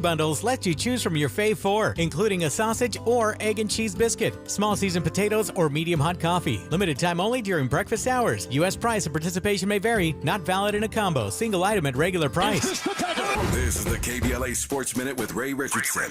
Bundles let you choose from your fave 4, including a sausage or egg and cheese biscuit, small seasoned potatoes, or medium hot coffee. Limited time only during breakfast hours. U.S. price and participation may vary. Not valid in a combo. Single item at regular price. This is the KBLA Sports Minute with Ray Richardson.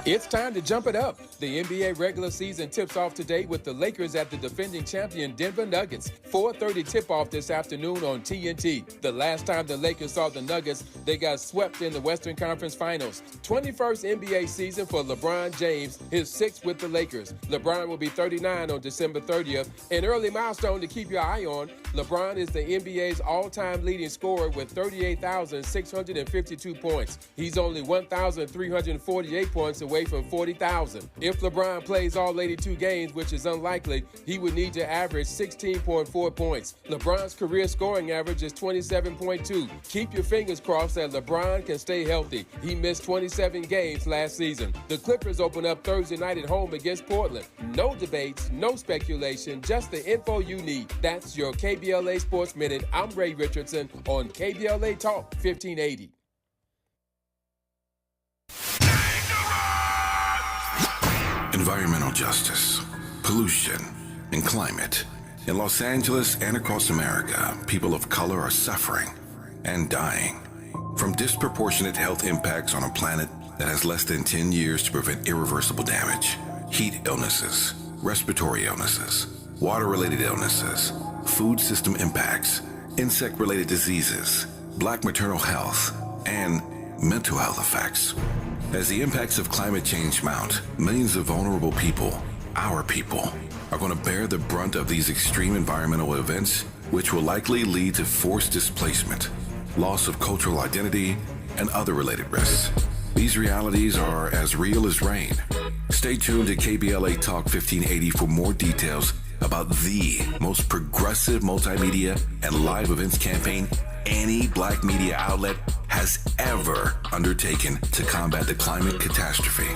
It's time to jump it up. The NBA regular season tips off today with the Lakers at the defending champion Denver Nuggets. 4:30 tip-off this afternoon on TNT. The last time the Lakers saw the Nuggets, they got swept in the Western Conference Finals. 21st NBA season for LeBron James, his 6th with the Lakers. LeBron will be 39 on December 30th. An early milestone to keep your eye on, LeBron is the NBA's all-time leading scorer with 38,652 points. He's only 1,348 points away from 40,000. If LeBron plays all 82 games, which is unlikely, he would need to average 16.4 points. LeBron's career scoring average is 27.2. Keep your fingers crossed that LeBron can stay healthy. He missed 27 games last season. The Clippers open up Thursday night at home against Portland. No debates, no speculation, just the info you need. That's your KBLA Sports Minute. I'm Ray Richardson on KBLA Talk 1580. Environmental justice, pollution, and climate. In Los Angeles and across America, people of color are suffering and dying from disproportionate health impacts on a planet that has less than 10 years to prevent irreversible damage. Heat illnesses, respiratory illnesses, water-related illnesses, food system impacts, insect-related diseases, black maternal health, and mental health effects. As the impacts of climate change mount, millions of vulnerable people, our people, are going to bear the brunt of these extreme environmental events, which will likely lead to forced displacement, loss of cultural identity, and other related risks. These realities are as real as rain. Stay tuned to KBLA Talk 1580 for more details about the most progressive multimedia and live events campaign any black media outlet has ever undertaken to combat the climate catastrophe.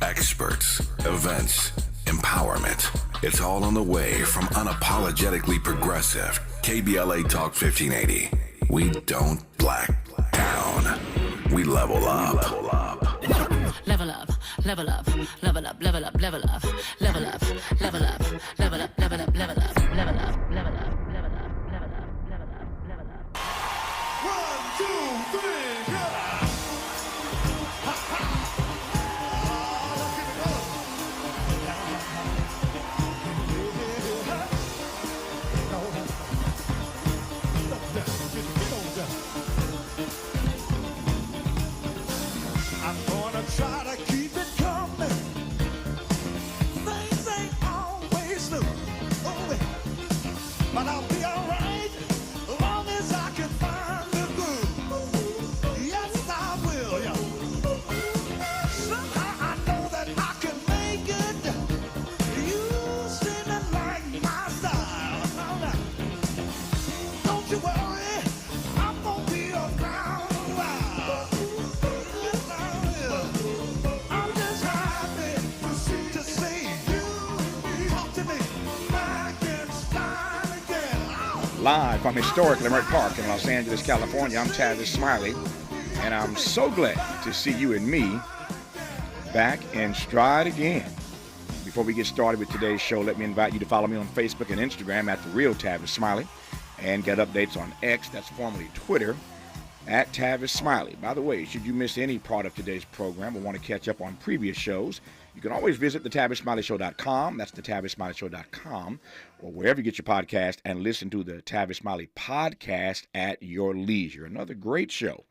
Experts, events, empowerment. It's all on the way from unapologetically progressive KBLA Talk 1580. We don't black down. We level up. Level up, level up, level up, level up, level up, level up, level up, level up, level up, level up, level up, level up, level up, level up, level up. 1, 2, 3, go! I'm gonna try to keep it coming. Things ain't always smooth, but I'll be alright as long as I can find the groove. Yes, I will. Yeah. Somehow I know that I can make it. You seem to like my style. Don't you worry, I'm gonna be around a while. Yes, I will. I'm just happy to see you talk to me back in style again. Live from historic Leimert Park in Los Angeles, California, I'm Tavis Smiley, and I'm so glad to see you and me back in stride again. Before we get started with today's show, let me invite you to follow me on Facebook and Instagram at The Real Tavis Smiley, and get updates on X, that's formerly Twitter, at Tavis Smiley. By the way, should you miss any part of today's program or want to catch up on previous shows, you can always visit thetavisSmileyShow.com. That's thetavisSmileyShow.com, or wherever you get your podcast, and listen to the Tavis Smiley podcast at your leisure. Another great show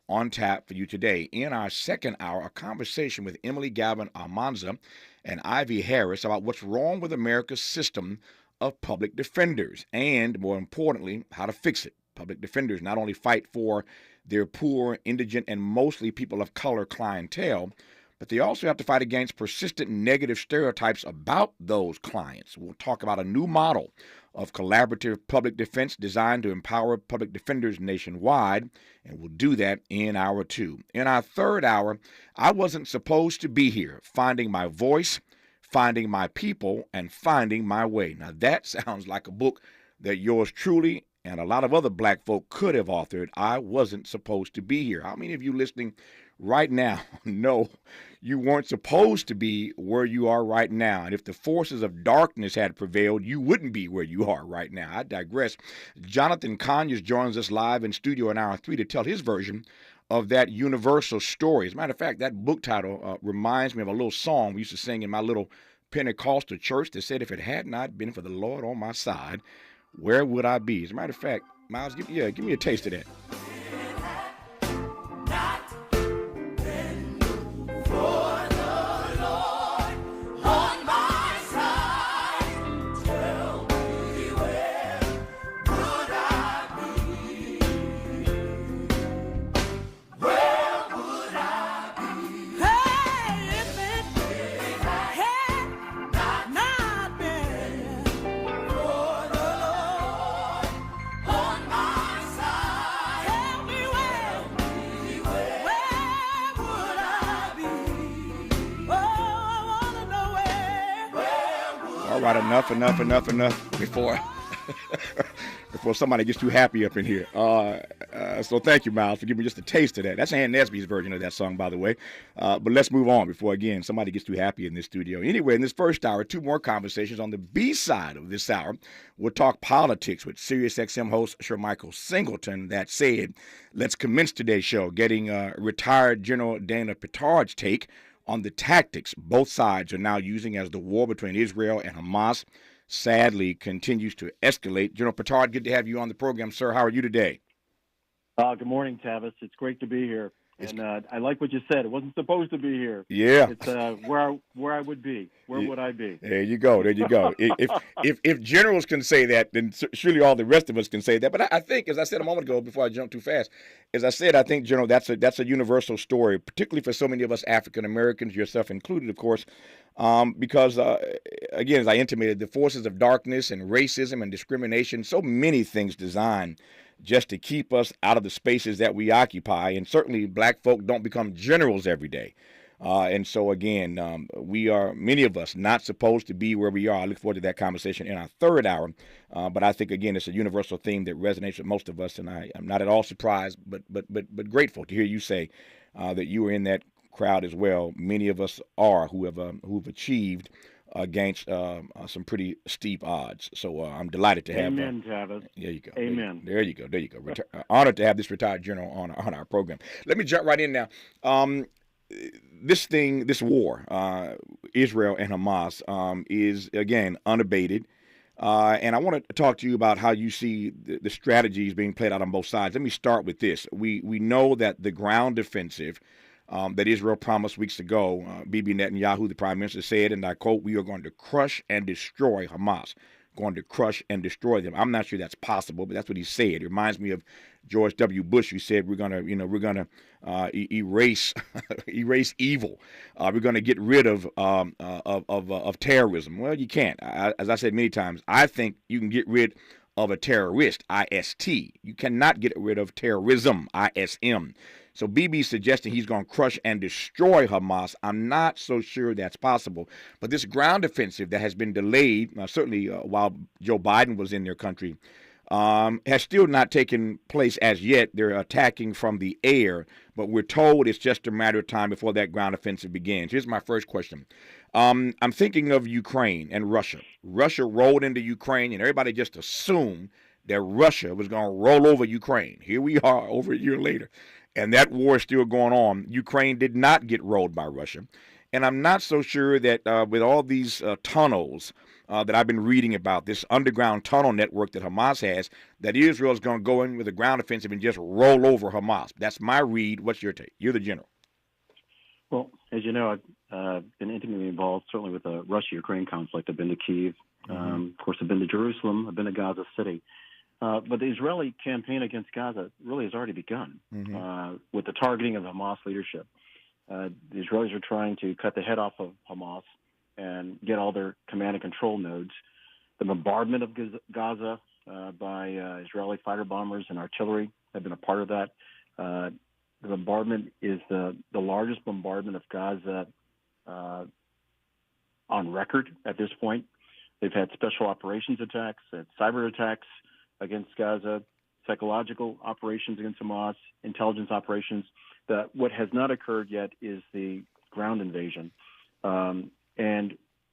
on tap for you today. In our second hour, a conversation with Emily Galvin Almanza and Ivy Harris about what's wrong with America's system of public defenders, and more importantly, how to fix it. Public defenders not only fight for their poor, indigent, and mostly people of color clientele, but they also have to fight against persistent negative stereotypes about those clients. We'll talk about a new model of collaborative public defense designed to empower public defenders nationwide, and we'll do that in hour two. In our third hour, I wasn't supposed to be here, finding my voice, finding my people, and finding my way. Now that sounds like a book that yours truly and a lot of other black folk could have authored, I wasn't supposed to be here. How many of you listening right now know you weren't supposed to be where you are right now? And if the forces of darkness had prevailed, you wouldn't be where you are right now. I digress. Jonathan Conyers joins us live in studio in hour 3 to tell his version of that universal story. As a matter of fact, that book title reminds me of a little song we used to sing in my little Pentecostal church that said, if it had not been for the Lord on my side, where would I be? As a matter of fact, Miles, give me a taste of that. All right, enough before before somebody gets too happy up in here. So thank you, Miles, for giving me just a taste of that. That's Ann Nesby's version of that song, by the way. But let's move on before, again, somebody gets too happy in this studio. Anyway, in this first hour, 2 more conversations. On the B side of this hour, we'll talk politics with SiriusXM host Sir Michael Singleton. That said, let's commence today's show getting retired General Dana Petard's take on the tactics both sides are now using as the war between Israel and Hamas sadly continues to escalate. General Petard, good to have you on the program, sir. How are you today? Good morning, Tavis. It's great to be here. And I like what you said. It wasn't supposed to be here. Yeah. It's where I would be. Where would I be? There you go. If generals can say that, then surely all the rest of us can say that. But I think, as I said a moment ago, before I jump too fast, as I said, I think, General, that's a universal story, particularly for so many of us African Americans, yourself included, of course, because again, as I intimated, the forces of darkness and racism and discrimination, so many things designed just to keep us out of the spaces that we occupy. And certainly black folk don't become generals every day. And so, again, we are, many of us, not supposed to be where we are. I look forward to that conversation in our third hour. But I think, again, it's a universal theme that resonates with most of us. And I'm not at all surprised, but grateful to hear you say that you were in that crowd as well. Many of us are who've achieved against some pretty steep odds. So I'm delighted to have. Amen, Tavis. There you go. Amen. There you go. Honored to have this retired general on our program. Let me jump right in now. This war, Israel and Hamas, is again unabated. And I want to talk to you about how you see the strategies being played out on both sides. Let me start with this. We know that the ground offensive that Israel promised weeks ago, Bibi Netanyahu, the prime minister, said, and I quote, "We are going to crush and destroy Hamas." Going to crush and destroy them. I'm not sure that's possible, but that's what he said. It reminds me of George W. Bush, who said we're gonna erase evil. We're gonna get rid of terrorism. Well, you can't. As I said many times, I think you can get rid of a terrorist, IST. You cannot get rid of terrorism, ISM. So Bibi's suggesting he's going to crush and destroy Hamas. I'm not so sure that's possible. But this ground offensive that has been delayed, certainly while Joe Biden was in their country, has still not taken place as yet. They're attacking from the air, but we're told it's just a matter of time before that ground offensive begins. Here's my first question. I'm thinking of Ukraine and Russia. Russia rolled into Ukraine, and everybody just assumed that Russia was going to roll over Ukraine. Here we are over a year later. And that war is still going on. Ukraine did not get rolled by Russia. And I'm not so sure that with all these tunnels that I've been reading about, this underground tunnel network that Hamas has, that Israel is going to go in with a ground offensive and just roll over Hamas. That's my read. What's your take? You're the general. Well, as you know, I've been intimately involved, certainly with the Russia-Ukraine conflict. I've been to Kyiv. Of course, I've been to Jerusalem. I've been to Gaza City. But the Israeli campaign against Gaza really has already begun with the targeting of Hamas leadership. The Israelis are trying to cut the head off of Hamas and get all their command and control nodes. The bombardment of Gaza by Israeli fighter bombers and artillery have been a part of that. The bombardment is the largest bombardment of Gaza on record at this point. They've had special operations attacks, cyber attacks. against Gaza, psychological operations against Hamas, intelligence operations. What has not occurred yet is the ground invasion. And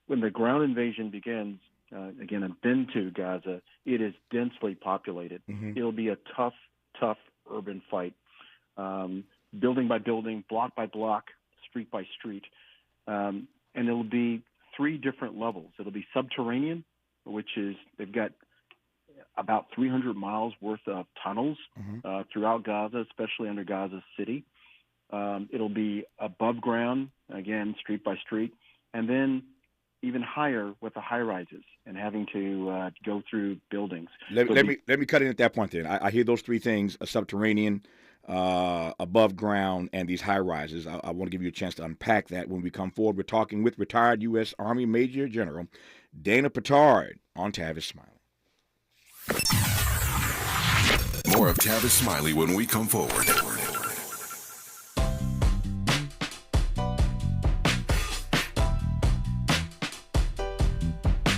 when the ground invasion begins, again, I've been to Gaza, it is densely populated. It'll be a tough urban fight, building by building, block by block, street by street. And it'll be 3 different levels. It'll be subterranean, which is they've got about 300 miles worth of tunnels throughout Gaza, especially under Gaza City. It'll be above ground, again, street by street, and then even higher with the high rises and having to go through buildings. Let me cut in at that point then. I hear those 3 things: a subterranean, above ground, and these high rises. I want to give you a chance to unpack that when we come forward. We're talking with retired U.S. Army Major General Dana Pittard on Tavis Smiley. More of Tavis Smiley when we come forward.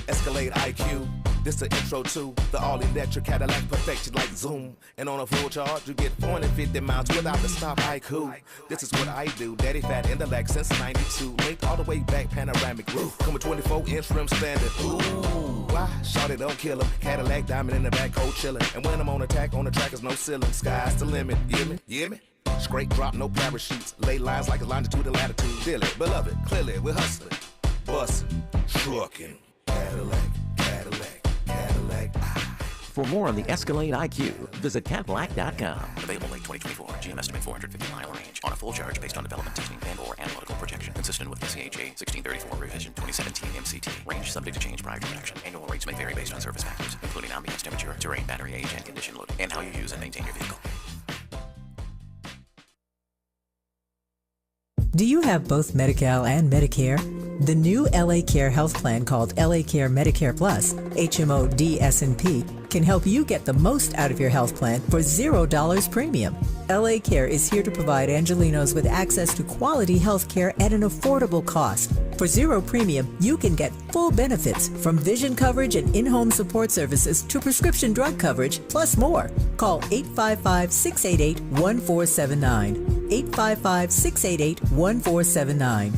Escalade IQ. This the intro to the all-electric Cadillac, perfection like Zoom. And on a full charge, you get 450 miles without the stop. Haiku. This is what I do. Daddy fat intellect since 92. Linked all the way back, panoramic roof. Come with 24-inch rim standard. Ooh, why? Shawty don't kill him. Cadillac diamond in the back, cold chillin'. And when I'm on attack, on the track is no ceiling. Sky's the limit. You hear me? You hear me? Straight drop, no parachutes. Lay lines like a longitude and latitude. Feel it, beloved, clearly we're hustling. Bustin', truckin'. Cadillac, Cadillac, Cadillac. For more on the Escalade IQ, visit Cadillac.com. Available late 2024. GM estimate 450-mile range. On a full charge based on development testing and/or analytical projection. Consistent with the CHA 1634 revision 2017 MCT. Range subject to change prior to production. Annual rates may vary based on service factors, including ambience temperature, terrain, battery age, and condition loading, and how you use and maintain your vehicle. Do you have both Medi-Cal and Medicare? The new LA Care health plan called LA Care Medicare Plus, HMO DSNP, can help you get the most out of your health plan for $0 premium. LA Care is here to provide Angelinos with access to quality health care at an affordable cost. For $0 premium, you can get full benefits from vision coverage and in-home support services to prescription drug coverage, plus more. Call 855-688-1479. 855-688-1479.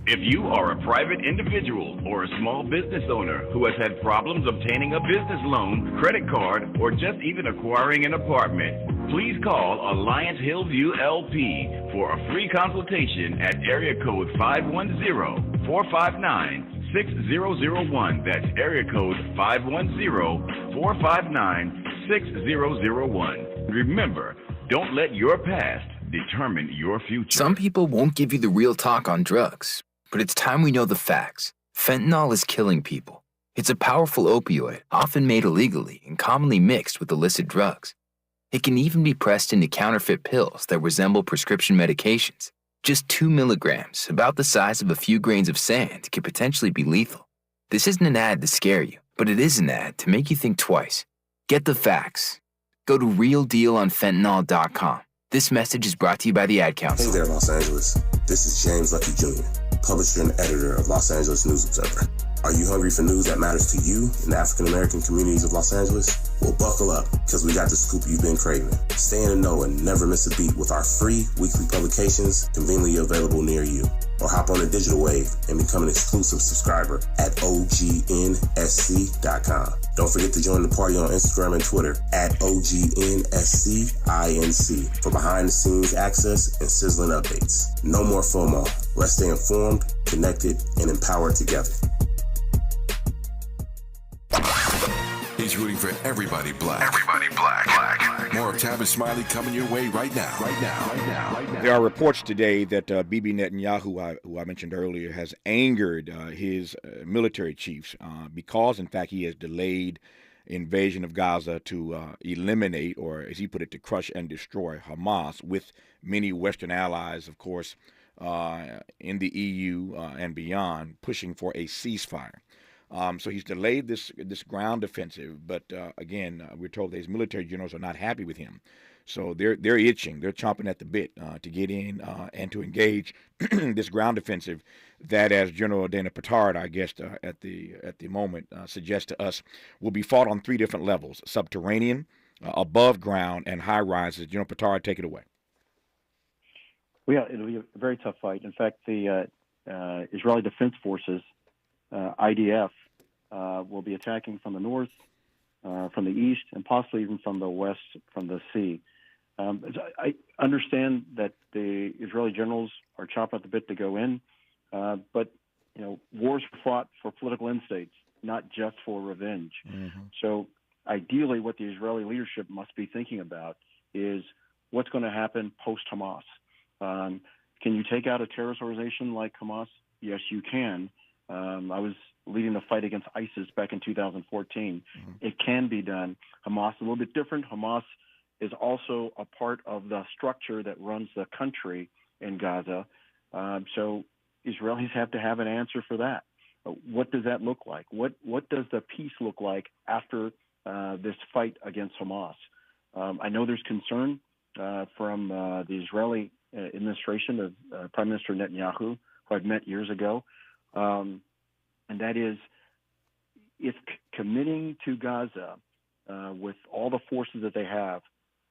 If you are a private individual or a small business owner who has had problems obtaining a business loan, credit card, or just even acquiring an apartment, please call Alliance Hillview LP for a free consultation at area code 510-459-6001. That's area code 510-459-6001. Remember, don't let your past determine your future. Some people won't give you the real talk on drugs, but it's time we know the facts. Fentanyl is killing people. It's a powerful opioid, often made illegally and commonly mixed with illicit drugs. It can even be pressed into counterfeit pills that resemble prescription medications. Just 2 milligrams, about the size of a few grains of sand, can potentially be lethal. This isn't an ad to scare you, but it is an ad to make you think twice. Get the facts. Go to realdealonfentanyl.com. This message is brought to you by the Ad Council. Hey there, Los Angeles. This is James Lucky Jr., publisher and editor of Los Angeles News Observer. Are you hungry for news that matters to you in the African-American communities of Los Angeles? Well, buckle up, because we got the scoop you've been craving. Stay in the know and never miss a beat with our free weekly publications conveniently available near you. Or hop on the digital wave and become an exclusive subscriber at OGNSC.com. Don't forget to join the party on Instagram and Twitter at OGNSCINC for behind-the-scenes access and sizzling updates. No more FOMO. Let's stay informed, connected, and empowered together. He's rooting for everybody black. Everybody black. More of Tavis Smiley coming your way right now. There are reports today that Bibi Netanyahu, who I mentioned earlier, has angered his military chiefs because, in fact, he has delayed invasion of Gaza to eliminate, or as he put it, to crush and destroy Hamas, with many Western allies, of course, in the EU and beyond, pushing for a ceasefire. So he's delayed this ground offensive, but again, we're told that his military generals are not happy with him. So they're itching. They're chomping at the bit to get in and to engage this ground offensive that, as General Dana Petard, our guest at the moment, suggests to us, will be fought on 3 different levels: subterranean, above ground, and high rises. General Petard, take it away. Well, yeah, it'll be a very tough fight. In fact, the Israeli Defense Forces, IDF, will be attacking from the north, from the east, and possibly even from the west, from the sea. I understand that the Israeli generals are chopping at the bit to go in, but wars are fought for political end states, not just for revenge. Mm-hmm. So ideally, what the Israeli leadership must be thinking about is what's going to happen post-Hamas. Can you take out a terrorist organization like Hamas? Yes, you can. I was leading the fight against ISIS back in 2014. Mm-hmm. It can be done. Hamas is a little bit different. Hamas is also a part of the structure that runs the country in Gaza. So Israelis have to have an answer for that. What does that look like? What does the peace look like after this fight against Hamas? I know there's concern from the Israeli administration of Prime Minister Netanyahu, who I've met years ago, and that is, if committing to Gaza with all the forces that they have,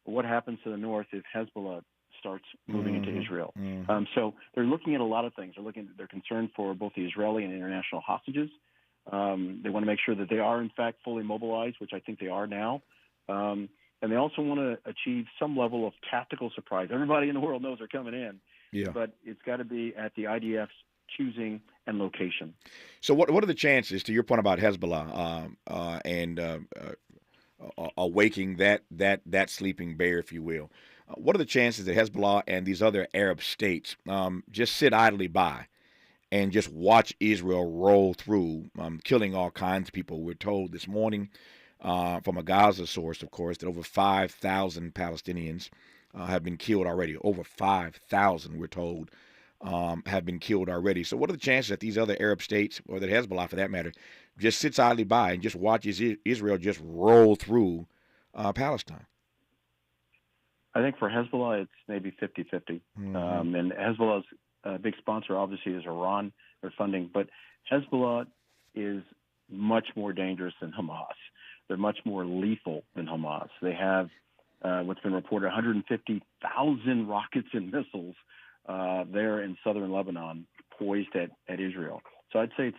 what happens to the north if Hezbollah starts moving into Israel? Mm-hmm. So they're looking at a lot of things. They're concerned for both the Israeli and international hostages. They want to make sure that they are, in fact, fully mobilized, which I think they are now. And they also want to achieve some level of tactical surprise. Everybody in the world knows they're coming in, but it's got to be at the IDF's choosing and location. So what are the chances, to your point about Hezbollah and awaking that sleeping bear, if you will? What are the chances that Hezbollah and these other Arab states just sit idly by and just watch Israel roll through, killing all kinds of people? We're told this morning from a Gaza source, of course, that over 5,000 Palestinians have been killed already. Over 5,000, we're told, have been killed already. So what are the chances that these other Arab states, or that Hezbollah for that matter, just sits idly by and just watches Israel just roll through Palestine? I think for Hezbollah, it's maybe 50-50. Mm-hmm. And Hezbollah's big sponsor, obviously, is Iran. They're funding. But Hezbollah is much more dangerous than Hamas. They're much more lethal than Hamas. They have what's been reported 150,000 rockets and missiles there in southern Lebanon poised at Israel. So I'd say it's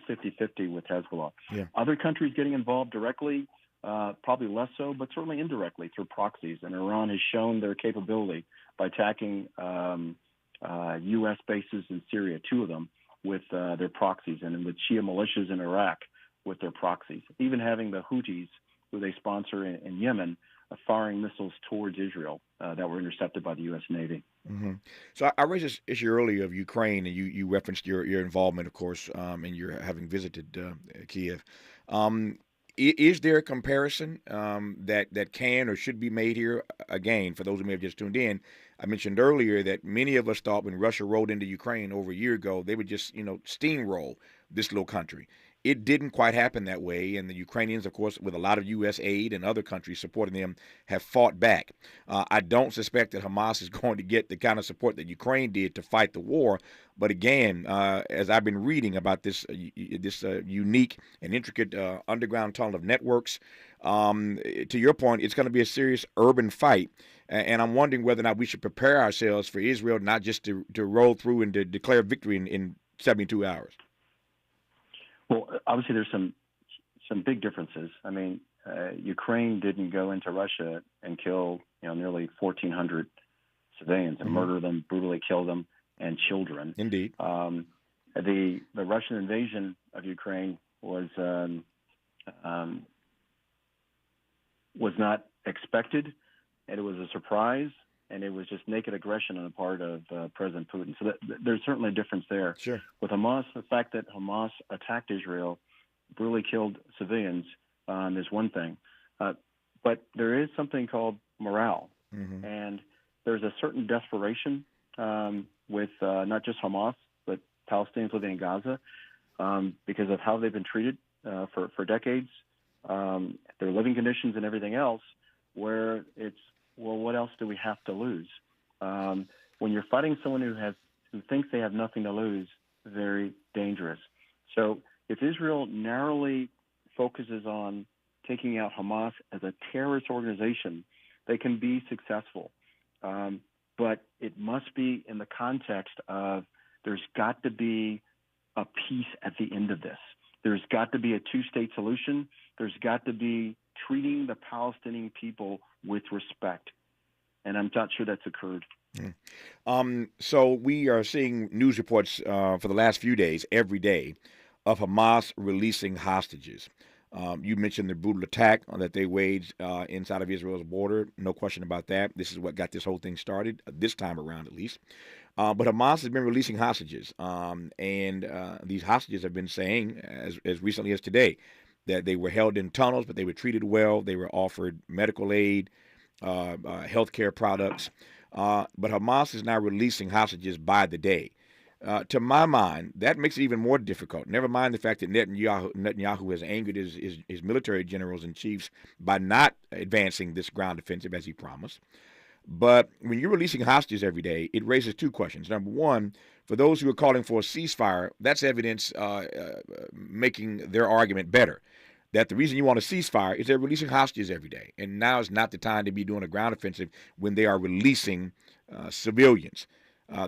50-50 with Hezbollah. Yeah. Other countries getting involved directly, probably less so, but certainly indirectly through proxies. And Iran has shown their capability by attacking U.S. bases in Syria, 2 of them, with their proxies, and with Shia militias in Iraq with their proxies. Even having the Houthis, who they sponsor in Yemen, firing missiles towards Israel that were intercepted by the U.S. Navy. Mm-hmm. So I raised this issue earlier of Ukraine, and you referenced your involvement, of course, and your having visited Kiev. Is there a comparison that can or should be made here? Again, for those who may have just tuned in, I mentioned earlier that many of us thought when Russia rolled into Ukraine over a year ago, they would just steamroll this little country. It didn't quite happen that way, and the Ukrainians, of course, with a lot of U.S. aid and other countries supporting them, have fought back. I don't suspect that Hamas is going to get the kind of support that Ukraine did to fight the war. But again, as I've been reading about this unique and intricate underground tunnel of networks, to your point, it's going to be a serious urban fight. And I'm wondering whether or not we should prepare ourselves for Israel not just to roll through and to declare victory in 72 hours. Well, obviously, there's some big differences. I mean, Ukraine didn't go into Russia and kill nearly 1,400 civilians and murder them, brutally kill them, and children. Indeed. The Russian invasion of Ukraine was not expected, and it was a surprise, and it was just naked aggression on the part of President Putin. So there's certainly a difference there. Sure. With Hamas, the fact that Hamas attacked Israel, brutally killed civilians, is one thing. But there is something called morale. Mm-hmm. And there's a certain desperation with not just Hamas, but Palestinians living in Gaza because of how they've been treated for decades, their living conditions and everything else, where it's well, what else do we have to lose? When you're fighting someone who thinks they have nothing to lose, very dangerous. So if Israel narrowly focuses on taking out Hamas as a terrorist organization, they can be successful. But it must be in the context of there's got to be a peace at the end of this. There's got to be a two-state solution. There's got to be treating the Palestinian people with respect. And I'm not sure that's occurred. So we are seeing news reports for the last few days, every day, of Hamas releasing hostages. You mentioned the brutal attack that they waged inside of Israel's border. No question about that. This is what got this whole thing started, this time around at least. But Hamas has been releasing hostages. And these hostages have been saying, as recently as today, that they were held in tunnels, but they were treated well. They were offered medical aid, healthcare products. But Hamas is now releasing hostages by the day. To my mind, that makes it even more difficult. Never mind the fact that Netanyahu has angered his military generals and chiefs by not advancing this ground offensive as he promised. But when you're releasing hostages every day, it raises two questions. Number one, for those who are calling for a ceasefire, that's evidence making their argument better. That the reason you want a ceasefire is they're releasing hostages every day. And now is not the time to be doing a ground offensive when they are releasing civilians.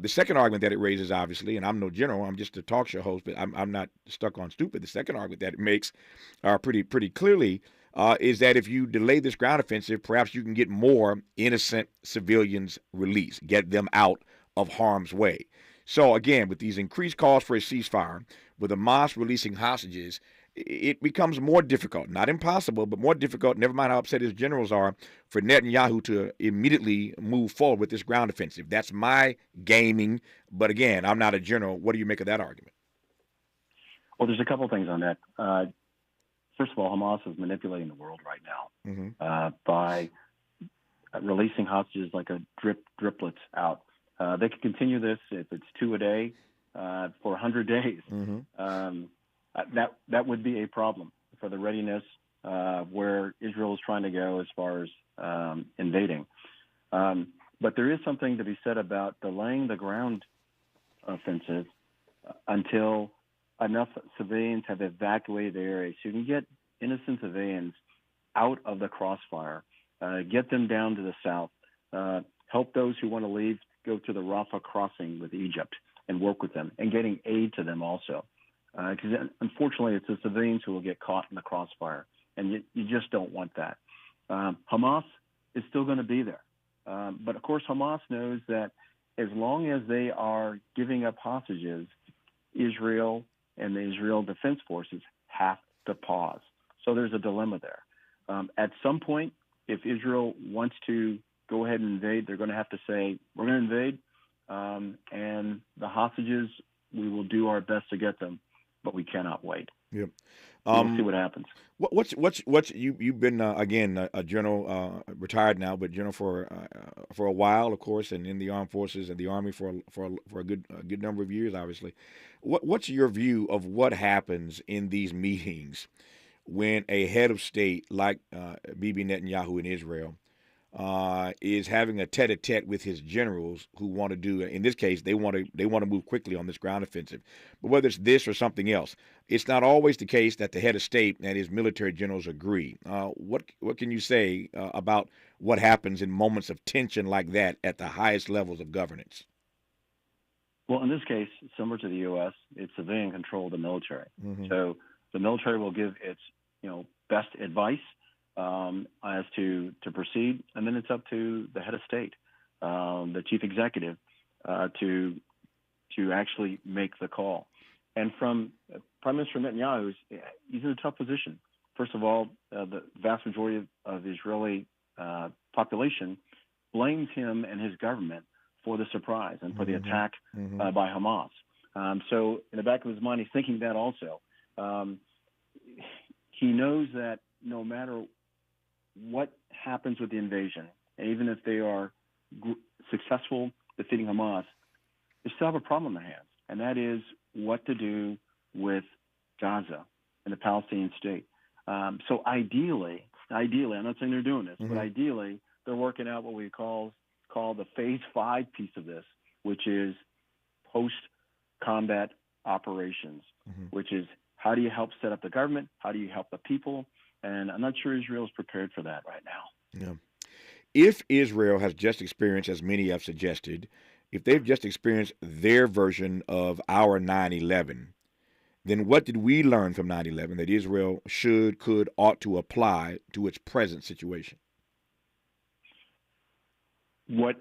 The second argument that it raises, obviously, and I'm no general, I'm just a talk show host, but I'm not stuck on stupid. The second argument that it makes pretty clearly is that if you delay this ground offensive, perhaps you can get more innocent civilians released, get them out of harm's way. So, again, with these increased calls for a ceasefire, with Hamas releasing hostages, it becomes more difficult, not impossible, but more difficult, never mind how upset his generals are, for Netanyahu to immediately move forward with this ground offensive. That's my gaming, but again, I'm not a general. What do you make of that argument? Well, there's a couple things on that. First of all, Hamas is manipulating the world right now by releasing hostages like a driplets out. They could continue this if it's 2 a day for 100 days. That would be a problem for the readiness where Israel is trying to go as far as invading. But there is something to be said about delaying the ground offensive until enough civilians have evacuated the area. So you can get innocent civilians out of the crossfire, get them down to the south, help those who want to leave go to the Rafah crossing with Egypt and work with them, and getting aid to them also. Because unfortunately, it's the civilians who will get caught in the crossfire, and you just don't want that. Hamas is still going to be there. But, of course, Hamas knows that as long as they are giving up hostages, Israel and the Israel Defense Forces have to pause. So there's a dilemma there. At some point, if Israel wants to go ahead and invade, they're going to have to say, we're going to invade, and the hostages, we will do our best to get them, but we cannot wait. Yep. We'll see what happens. What's you've been again a general, retired now, but general for a while, of course, and in the armed forces and the Army for a good number of years, obviously. What's your view of what happens in these meetings when a head of state like Bibi Netanyahu in Israel is having a tete-a-tete with his generals who want to do, in this case, they want to move quickly on this ground offensive. But whether it's this or something else, it's not always the case that the head of state and his military generals agree. What can you say about what happens in moments of tension like that at the highest levels of governance? Well, in this case, similar to the U.S., it's civilian control of the military. So the military will give its best advice as to proceed, and then it's up to the head of state, the chief executive, to actually make the call. And from Prime Minister Netanyahu, he's in a tough position. First of all, the vast majority of the Israeli population blames him and his government for the surprise and for the attack by Hamas. So in the back of his mind, he's thinking that also. He knows that no matter what happens with the invasion, and even if they are successful defeating Hamas, they still have a problem in their hands, and that is what to do with Gaza and the Palestinian state. So ideally, I'm not saying they're doing this, but ideally, they're working out what we call the Phase 5 piece of this, which is post-combat operations, which is how do you help set up the government? How do you help the people? And I'm not sure Israel is prepared for that right now. Yeah. If Israel has just experienced, as many have suggested, if they've just experienced their version of our 9/11, then what did we learn from 9/11 that Israel should, could, ought to apply to its present situation? What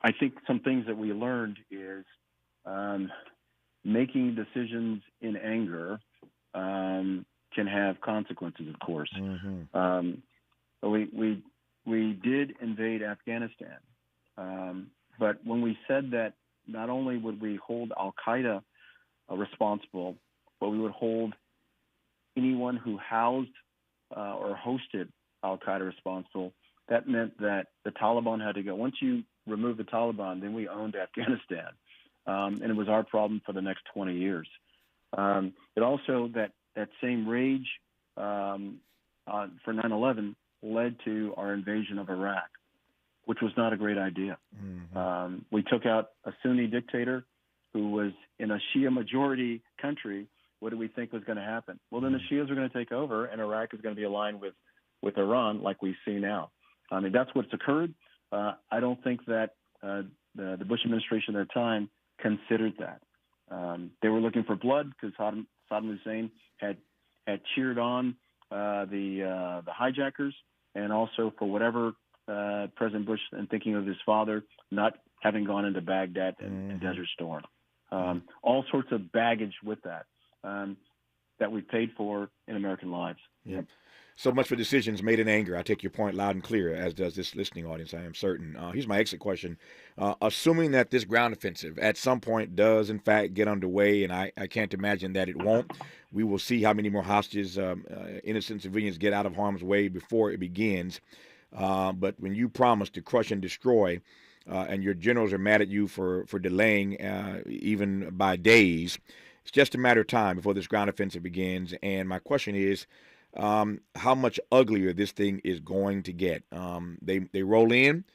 I think some things that we learned is making decisions in anger can have consequences, of course. We did invade Afghanistan, but when we said that not only would we hold Al-Qaeda responsible, but we would hold anyone who housed or hosted Al-Qaeda responsible, that meant that the Taliban had to go. Once you remove the Taliban, then we owned Afghanistan, and it was our problem for the next 20 years. It also, that same rage for 9/11 led to our invasion of Iraq, which was not a great idea. We took out a Sunni dictator who was in a Shia majority country. What do we think was going to happen? Well, then the Shias are going to take over, and Iraq is going to be aligned with Iran like we see now. I mean, that's what's occurred. I don't think that the Bush administration at the time considered that. They were looking for blood because Saddam Hussein had cheered on the hijackers, and also for whatever President Bush, and thinking of his father, not having gone into Baghdad and Desert Storm. All sorts of baggage with that that we paid for in American lives. Yep. So much for decisions made in anger. I take your point loud and clear, as does this listening audience, I am certain. Here's my exit question. Assuming that this ground offensive at some point does, in fact, get underway, and I can't imagine that it won't, we will see how many more hostages, innocent civilians, get out of harm's way before it begins. But when you promise to crush and destroy, and your generals are mad at you for delaying even by days, it's just a matter of time before this ground offensive begins. And my question is, how much uglier this thing is going to get. They roll in,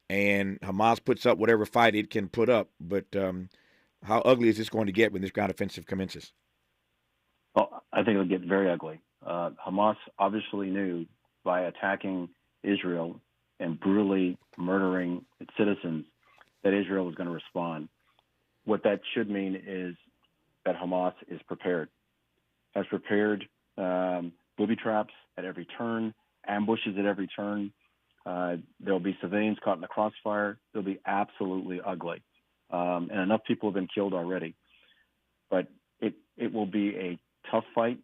and Hamas puts up whatever fight it can put up. But how ugly is this going to get when this ground offensive commences? Well, I think it'll get very ugly. Hamas obviously knew by attacking Israel and brutally murdering its citizens that Israel was going to respond. What that should mean is that Hamas is prepared, has prepared booby traps at every turn, ambushes at every turn. There'll be civilians caught in the crossfire. They'll be absolutely ugly. And enough people have been killed already. But it will be a tough fight.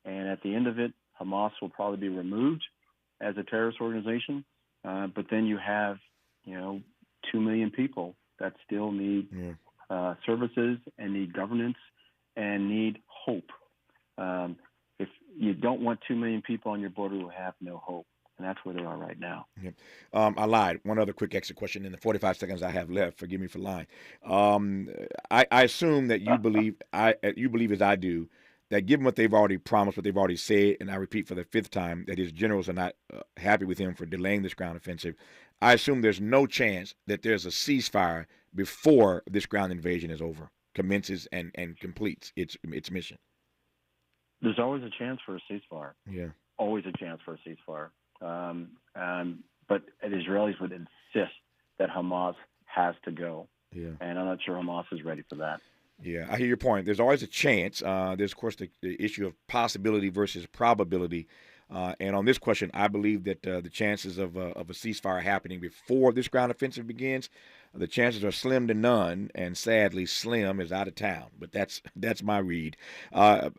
And at the end of it, Hamas will probably be removed as a terrorist organization. But then you have, 2 million people that still need services and need governance and need hope. If you don't want 2 million people on your border who have no hope, and that's where they are right now. Yep. I lied. One other quick exit question in the 45 seconds I have left. Forgive me for lying. I assume that you believe, as I do, that given what they've already promised, what they've already said, and I repeat for the 5th time, that his generals are not happy with him for delaying this ground offensive, I assume there's no chance that there's a ceasefire before this ground invasion is over, commences and completes its mission. There's always a chance for a ceasefire. Yeah. Always a chance for a ceasefire. But the Israelis would insist that Hamas has to go. Yeah. And I'm not sure Hamas is ready for that. Yeah, I hear your point. There's always a chance. There's, of course, the issue of possibility versus probability. And on this question, I believe that the chances of a ceasefire happening before this ground offensive begins, the chances are slim to none, and sadly, Slim is out of town. But that's my read.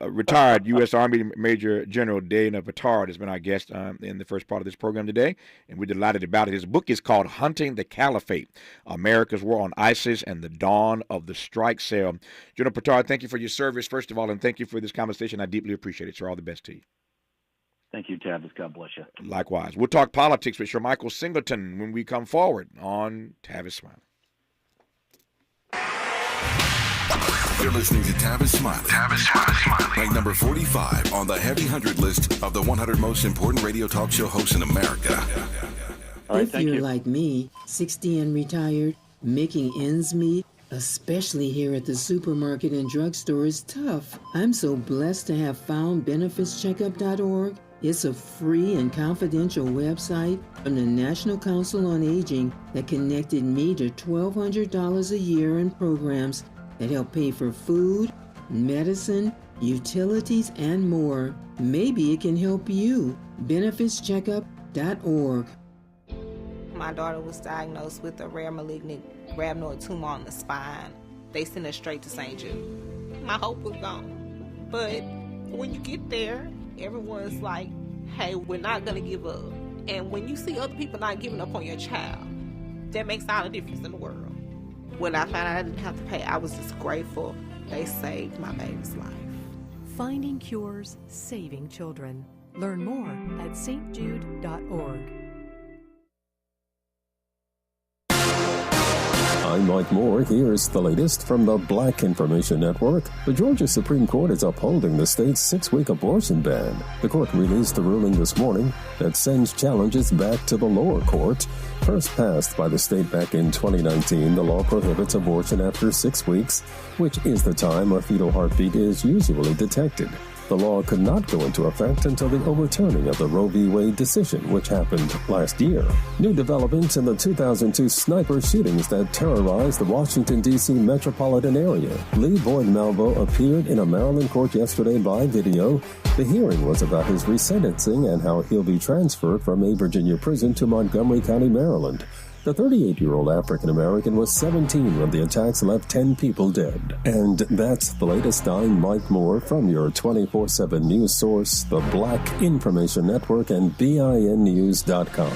Retired U.S. Army Major General Dana Petard has been our guest in the first part of this program today, and we're delighted about it. His book is called Hunting the Caliphate, America's War on ISIS and the Dawn of the Strike Cell. General Petard, thank you for your service, first of all, and thank you for this conversation. I deeply appreciate it, sir. All the best to you. Thank you, Tavis. God bless you. Likewise. We'll talk politics with Sir Michael Singleton when we come forward on Tavis Smiley. You're listening to Tavis Smiley. Tavis Smiley. Ranked number 45 on the Heavy 100 list of the 100 most important radio talk show hosts in America. All right, If thank you're you. like me, 60 and retired, making ends meet, especially here at the supermarket and drugstore, is tough. I'm so blessed to have found benefitscheckup.org. It's a free and confidential website from the National Council on Aging that connected me to $1,200 a year in programs that help pay for food, medicine, utilities, and more. Maybe it can help you. benefitscheckup.org. My daughter was diagnosed with a rare malignant rhabdoid tumor on the spine. They sent her straight to St. Jude. My hope was gone. But when you get there, everyone's like, hey, we're not going to give up. And when you see other people not giving up on your child, that makes all the difference in the world. When I found out I didn't have to pay, I was just grateful. They saved my baby's life. Finding cures, saving children. Learn more at stjude.org. I'm Mike Moore. Here's the latest from the Black Information Network. The Georgia Supreme Court is upholding the state's 6-week abortion ban. The court released a ruling this morning that sends challenges back to the lower court. First passed by the state back in 2019, the law prohibits abortion after 6 weeks, which is the time a fetal heartbeat is usually detected. The law could not go into effect until the overturning of the Roe v. Wade decision, which happened last year. New developments in the 2002 sniper shootings that terrorized the Washington, D.C. metropolitan area. Lee Boyd Malvo appeared in a Maryland court yesterday by video. The hearing was about his resentencing and how he'll be transferred from a Virginia prison to Montgomery County, Maryland. The 38-year-old African-American was 17 when the attacks left 10 people dead. And that's the latest. I'm Mike Moore from your 24/7 news source, the Black Information Network, and BINnews.com.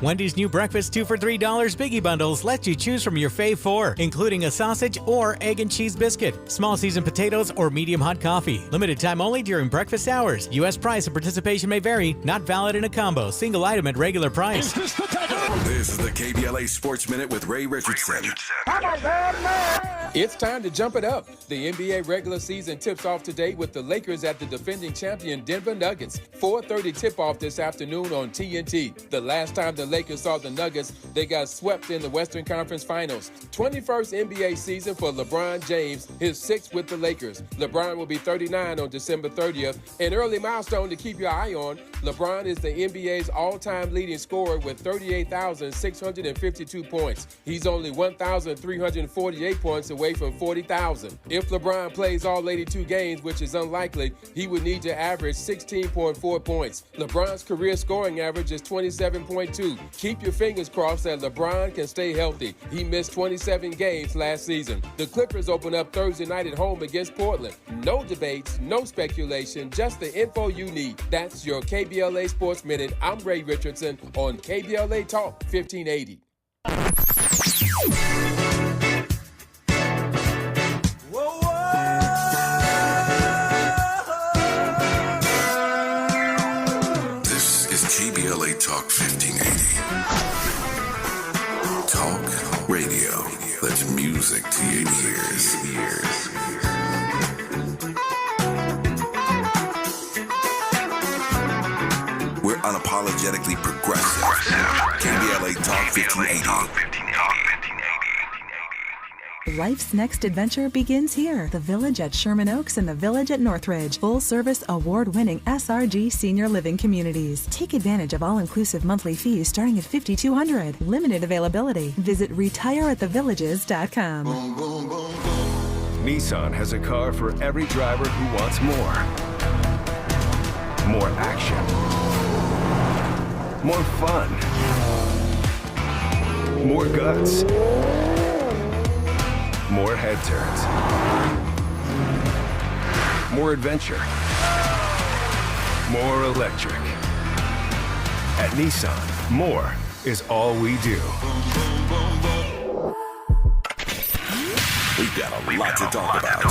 Wendy's new breakfast 2 for $3 Biggie Bundles lets you choose from your fave 4, including a sausage or egg and cheese biscuit, small seasoned potatoes, or medium hot coffee. Limited time only during breakfast hours. U.S. price and participation may vary. Not valid in a combo. Single item at regular price. This is the KBLA Sports Minute with Ray Richardson. It's time to jump it up. The NBA regular season tips off today with the Lakers at the defending champion Denver Nuggets. 4:30 tip-off this afternoon on TNT. The last time the Lakers saw the Nuggets, they got swept in the Western Conference Finals. 21st NBA season for LeBron James, his 6th with the Lakers. LeBron will be 39 on December 30th. An early milestone to keep your eye on, LeBron is the NBA's all-time leading scorer with 38,652 points. He's only 1,348 points away from 40,000. If LeBron plays all 82 games, which is unlikely, he would need to average 16.4 points. LeBron's career scoring average is 27.2. Keep your fingers crossed that LeBron can stay healthy. He missed 27 games last season. The Clippers open up Thursday night at home against Portland. No debates, no speculation, just the info you need. That's your KBLA Sports Minute. I'm Ray Richardson on KBLA Talk 1580. This is KBLA Talk 1580. Talk radio. That's music to your ears. We're unapologetically progressive. KBLA Talk 1580. Life's next adventure begins here. The Village at Sherman Oaks and the Village at Northridge. Full-service, award-winning SRG senior living communities. Take advantage of all-inclusive monthly fees starting at $5,200. Limited availability. Visit retireatthevillages.com. Nissan has a car for every driver who wants more. More action. More fun. More guts. More head turns. More adventure. More electric. At Nissan, more is all we do. We've got a lot to talk about.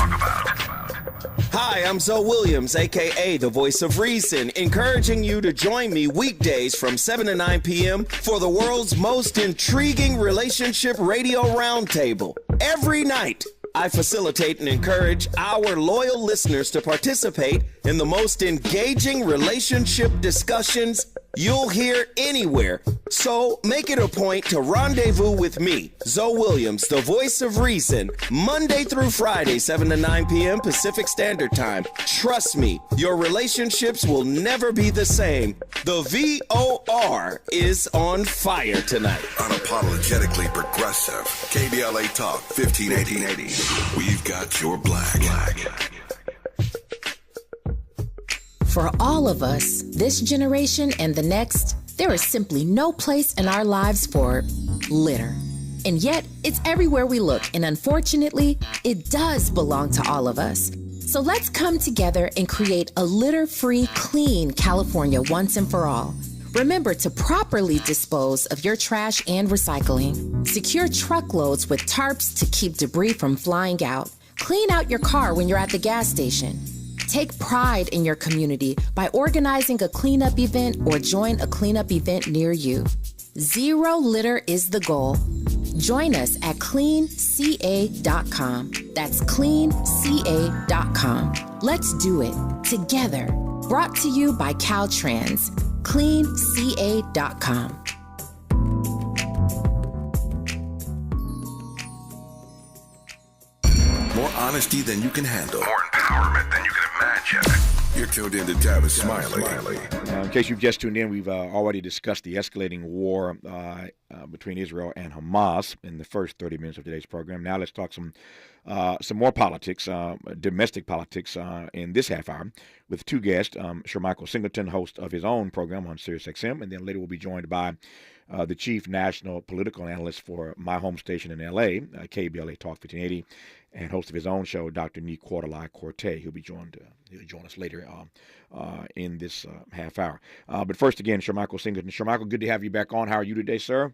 Hi, I'm Zoe Williams, a.k.a. the voice of reason, encouraging you to join me weekdays from 7 to 9 p.m. for the world's most intriguing relationship radio roundtable. Every night, I facilitate and encourage our loyal listeners to participate in the most engaging relationship discussions you'll hear anywhere. So make it a point to rendezvous with me, Zoe Williams, the voice of reason, Monday through Friday, 7 to 9 p.m. Pacific Standard Time. Trust me, your relationships will never be the same. The VOR is on fire tonight. Unapologetically progressive. KBLA Talk 1580. We've got your black. For all of us, this generation and the next, there is simply no place in our lives for litter. And yet, it's everywhere we look, and unfortunately, it does belong to all of us. So let's come together and create a litter-free, clean California once and for all. Remember to properly dispose of your trash and recycling. Secure truckloads with tarps to keep debris from flying out. Clean out your car when you're at the gas station. Take pride in your community by organizing a cleanup event or join a cleanup event near you. Zero litter is the goal. Join us at cleanca.com. That's cleanca.com. Let's do it together. Brought to you by Caltrans. cleanca.com. More honesty than you can handle. More empowerment than you can imagine. You're tuned in to Tavis Smiley. In case you've just tuned in, we've already discussed the escalating war between Israel and Hamas in the first 30 minutes of today's program. Now let's talk some more politics, domestic politics, in this half hour with two guests. Shermichael Singleton, host of his own program on SiriusXM, and then later we'll be joined by the chief national political analyst for my home station in L.A., KBLA Talk 1580, and host of his own show, Dr. Nee Corte. He'll join us later in this half hour. But first, again, Shermichael Singleton. Shermichael, good to have you back on. How are you today, sir?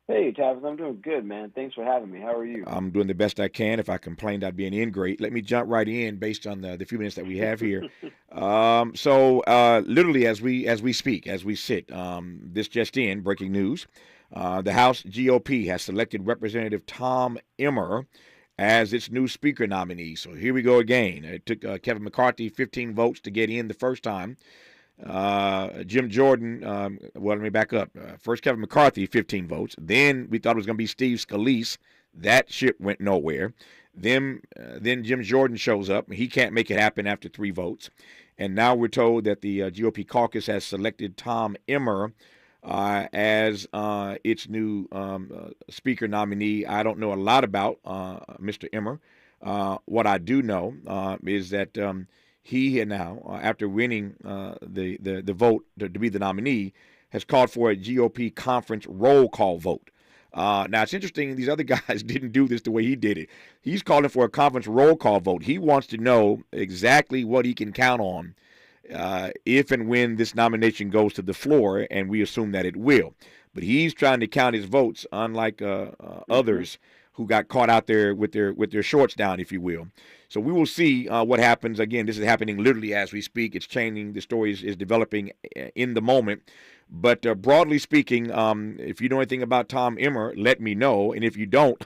Hey, Tavis, I'm doing good, man. Thanks for having me. How are you? I'm doing the best I can. If I complained, I'd be an ingrate. Let me jump right in based on the few minutes that we have here. So literally as we speak, as we sit, this just in, breaking news, the House GOP has selected Representative Tom Emmer as its new speaker nominee. So here we go again. It took Kevin McCarthy 15 votes to get in the first time. Jim Jordan, well, let me back up. First, Kevin McCarthy, 15 votes. Then we thought it was going to be Steve Scalise. That ship went nowhere. Then Jim Jordan shows up. He can't make it happen after 3 votes. And now we're told that the GOP caucus has selected Tom Emmer as its new speaker nominee. I don't know a lot about Mr. Emmer. What I do know is that he now, after winning the vote to be the nominee, has called for a GOP conference roll call vote. Now, it's interesting, these other guys didn't do this the way he did it. He's calling for a conference roll call vote. He wants to know exactly what he can count on if and when this nomination goes to the floor, and we assume that it will. But he's trying to count his votes, unlike others who got caught out there with their shorts down, if you will. So we will see what happens. Again, this is happening literally as we speak. It's changing. The story is developing in the moment. But broadly speaking, if you know anything about Tom Emmer, let me know. And if you don't,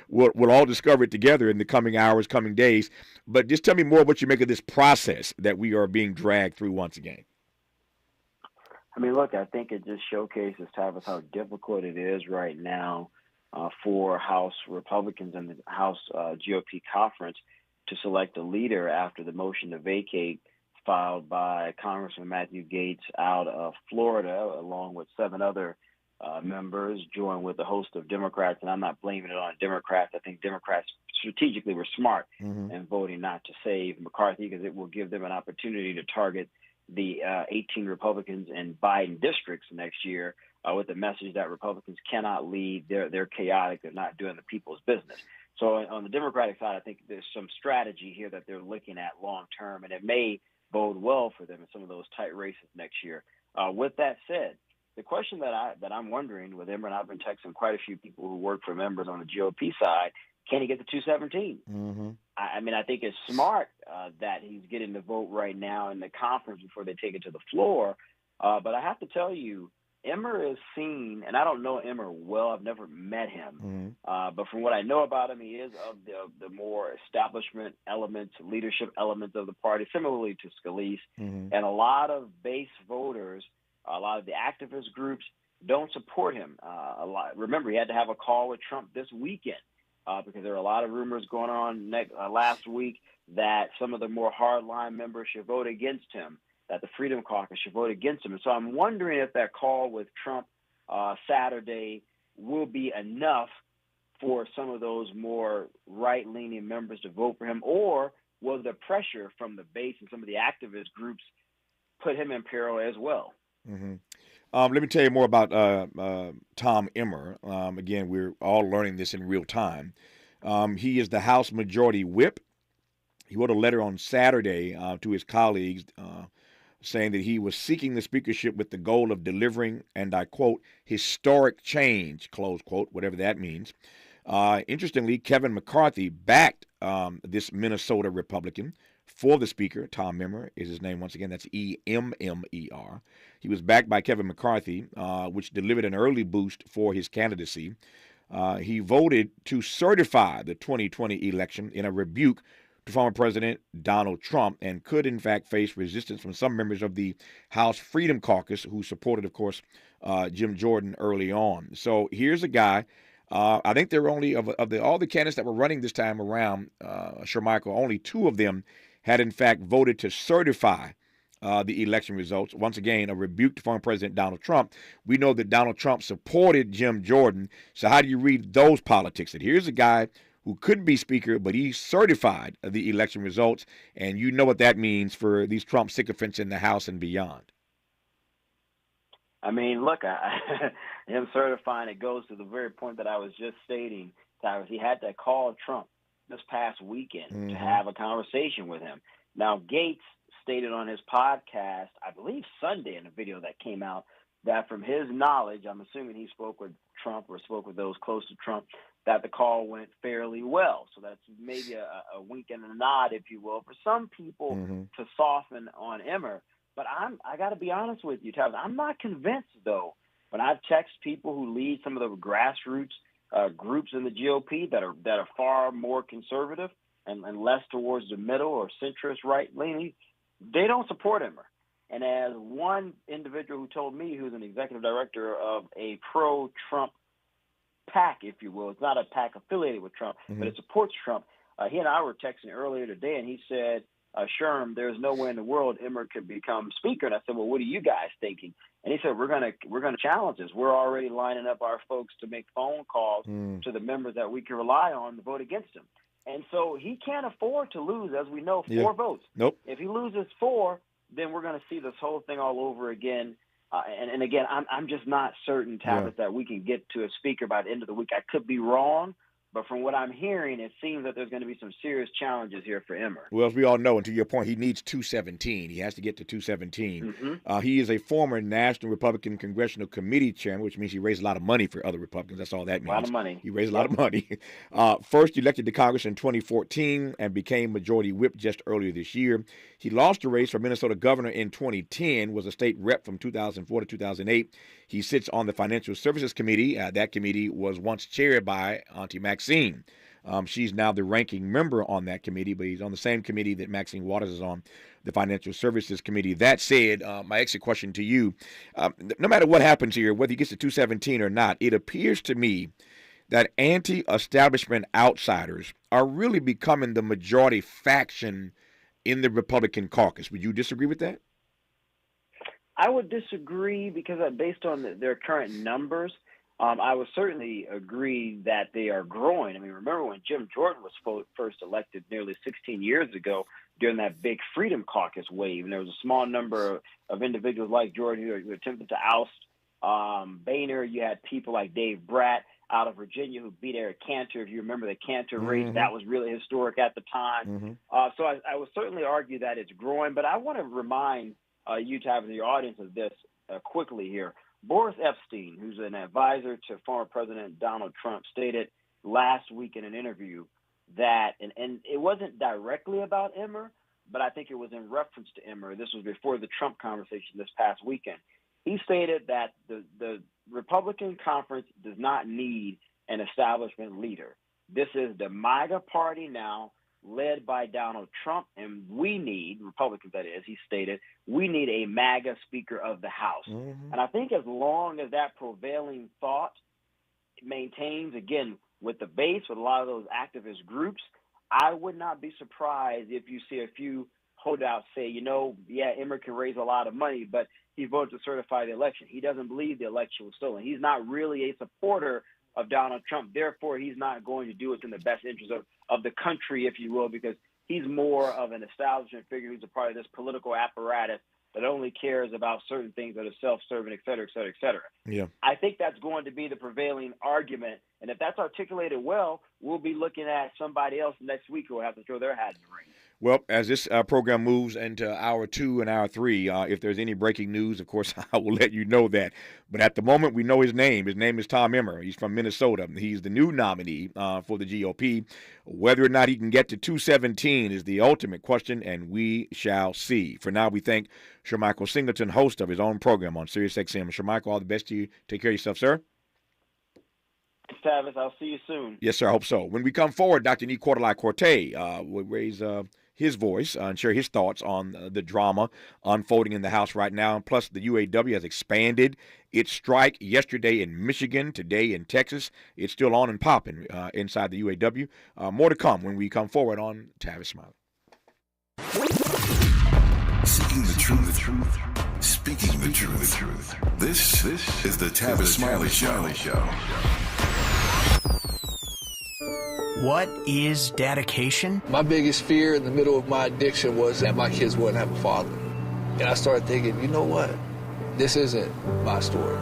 we'll all discover it together in the coming hours, coming days. But just tell me more what you make of this process that we are being dragged through once again. I mean, look, I think it just showcases, Tavis, how difficult it is right now for House Republicans and the House GOP conference to select a leader after the motion to vacate filed by Congressman Matthew Gaetz out of Florida, along with 7 other members, joined with a host of Democrats. And I'm not blaming it on Democrats. I think Democrats strategically were smart in voting not to save McCarthy, because it will give them an opportunity to target the 18 Republicans in Biden districts next year with the message that Republicans cannot lead. They're chaotic. They're not doing the people's business. So on the Democratic side, I think there's some strategy here that they're looking at long term, and it may bode well for them in some of those tight races next year. With that said, the question that I'm wondering with Emmer, and I've been texting quite a few people who work for members on the GOP side, can he get to 217? I mean, I think it's smart that he's getting the vote right now in the conference before they take it to the floor. But I have to tell you, Emmer is seen, and I don't know Emmer well. I've never met him. But from what I know about him, he is of the more establishment elements, leadership elements of the party, similarly to Scalise. And a lot of base voters a lot of the activist groups don't support him. Remember, he had to have a call with Trump this weekend because there are a lot of rumors going on last week that some of the more hardline members should vote against him, that the Freedom Caucus should vote against him. And so I'm wondering if that call with Trump Saturday will be enough for some of those more right-leaning members to vote for him, or will the pressure from the base and some of the activist groups put him in peril as well? Mm-hmm. Let me tell you more about Tom Emmer. Again, we're all learning this in real time. He is the House Majority Whip. He wrote a letter on Saturday to his colleagues saying that he was seeking the speakership with the goal of delivering, and I quote, historic change, close quote, whatever that means. Interestingly, Kevin McCarthy backed this Minnesota Republican for the speaker. Tom Emmer is his name once again. That's E-M-M-E-R. He was backed by Kevin McCarthy, which delivered an early boost for his candidacy. He voted to certify the 2020 election in a rebuke to former President Donald Trump, and could in fact face resistance from some members of the House Freedom Caucus who supported, of course, Jim Jordan early on. So here's a guy. I think there were only all the candidates that were running this time around, Shermichael, only 2 of them had in fact voted to certify the election results. Once again, a rebuke to former President Donald Trump. We know that Donald Trump supported Jim Jordan. So how do you read those politics? And here's a guy who couldn't be speaker, but he certified the election results, and you know what that means for these Trump sycophants in the House and beyond. I mean, look, him certifying it goes to the very point that I was just stating, Tyrus. He had to call Trump this past weekend to have a conversation with him. Now, Gates stated on his podcast, I believe Sunday in a video that came out, that from his knowledge, I'm assuming he spoke with Trump or spoke with those close to Trump, that the call went fairly well. So that's maybe a wink and a nod, if you will, for some people to soften on Emmer. But I got to be honest with you, Travis. I'm not convinced, though. When I've texted people who lead some of the grassroots groups in the GOP that are far more conservative and less towards the middle or centrist right-leaning, they don't support Emmer. And as one individual who told me, who's an executive director of a pro-Trump PAC, if you will, it's not a PAC affiliated with Trump, but it supports Trump. He and I were texting earlier today, and he said, Sherm, there's no way in the world Emmer could become speaker. And I said, well, what are you guys thinking? And he said, we're gonna challenge this. We're already lining up our folks to make phone calls to the members that we can rely on to vote against him. And so he can't afford to lose, as we know, 4 votes. Nope. If he loses 4, then we're going to see this whole thing all over again. And again, I'm just not certain, Tavis, that we can get to a speaker by the end of the week. I could be wrong, but from what I'm hearing, it seems that there's going to be some serious challenges here for Emmer. Well, as we all know, and to your point, he needs 217. He has to get to 217. He is a former National Republican Congressional Committee chairman, which means he raised a lot of money for other Republicans. That's all that means. A lot of money. He raised a lot of money. First elected to Congress in 2014 and became Majority Whip just earlier this year. He lost the race for Minnesota governor in 2010, was a state rep from 2004 to 2008. He sits on the Financial Services Committee. That committee was once chaired by Auntie Maxine. She's now the ranking member on that committee, but he's on the same committee that Maxine Waters is on, the Financial Services Committee. That said, my exit question to you, no matter what happens here, whether he gets to 217 or not, it appears to me that anti-establishment outsiders are really becoming the majority faction in the Republican caucus. Would you disagree with that? I would disagree because based on their current numbers, I would certainly agree that they are growing. I mean, remember when Jim Jordan was first elected nearly 16 years ago during that big Freedom Caucus wave, and there was a small number of individuals like Jordan who attempted to oust Boehner. You had people like Dave Bratt out of Virginia who beat Eric Cantor. If you remember the Cantor race, that was really historic at the time. So I would certainly argue that it's growing, but I want to remind you, Tavis, and your audience of this quickly here. Boris Epstein, who's an advisor to former President Donald Trump, stated last week in an interview that, and it wasn't directly about Emmer, but I think it was in reference to Emmer. This was before the Trump conversation this past weekend. He stated that the Republican conference does not need an establishment leader. This is the MAGA party now, led by Donald Trump, and we need, Republicans that is, he stated, we need a MAGA Speaker of the House. And I think as long as that prevailing thought maintains, again, with the base, with a lot of those activist groups, I would not be surprised if you see a few holdouts say, Emmer can raise a lot of money, but he voted to certify the election. He doesn't believe the election was stolen. He's not really a supporter of Donald Trump. Therefore, he's not going to do what's in the best interest of the country, if you will, because he's more of an establishment figure who's a part of this political apparatus that only cares about certain things that are self-serving, et cetera, et cetera, et cetera. Yeah. I think that's going to be the prevailing argument. And if that's articulated well, we'll be looking at somebody else next week who will have to throw their hat in the ring. Well, as this program moves into hour 2 and hour 3, if there's any breaking news, of course, I will let you know that. But at the moment, we know his name. His name is Tom Emmer. He's from Minnesota. He's the new nominee for the GOP. Whether or not he can get to 217 is the ultimate question, and we shall see. For now, we thank Shermichael Singleton, host of his own program on SiriusXM. Shermichael, all the best to you. Take care of yourself, sir. Tavis, I'll see you soon. Yes, sir. I hope so. When we come forward, Dr. Nee Quarterly-Corte will raise his voice and share his thoughts on the drama unfolding in the House right now. Plus, the UAW has expanded its strike yesterday in Michigan, today in Texas. It's still on and popping inside the UAW. More to come when we come forward on Tavis Smiley. Seeking the truth. Speaking the truth. This is the Tavis Smiley Show. What is dedication? My biggest fear in the middle of my addiction was that my kids wouldn't have a father. And I started thinking, you know what? This isn't my story.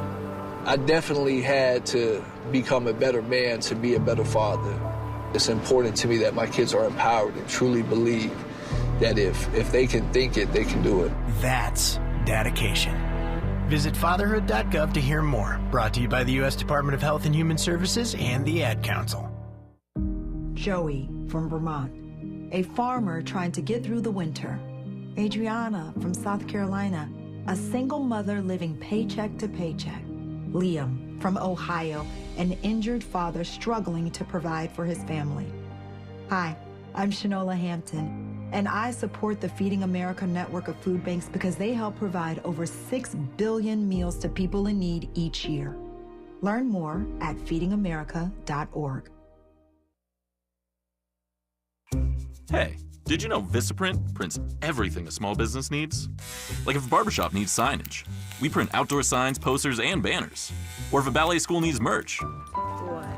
I definitely had to become a better man to be a better father. It's important to me that my kids are empowered and truly believe that if they can think it, they can do it. That's dedication. Visit fatherhood.gov to hear more. Brought to you by the U.S. Department of Health and Human Services and the Ad Council. Joey from Vermont, a farmer trying to get through the winter. Adriana from South Carolina, a single mother living paycheck to paycheck. Liam from Ohio, an injured father struggling to provide for his family. Hi, I'm Shanola Hampton, and I support the Feeding America network of food banks because they help provide over 6 billion meals to people in need each year. Learn more at feedingamerica.org. Hey, did you know Vistaprint prints everything a small business needs? Like if a barbershop needs signage, we print outdoor signs, posters, and banners. Or if a ballet school needs merch, 1,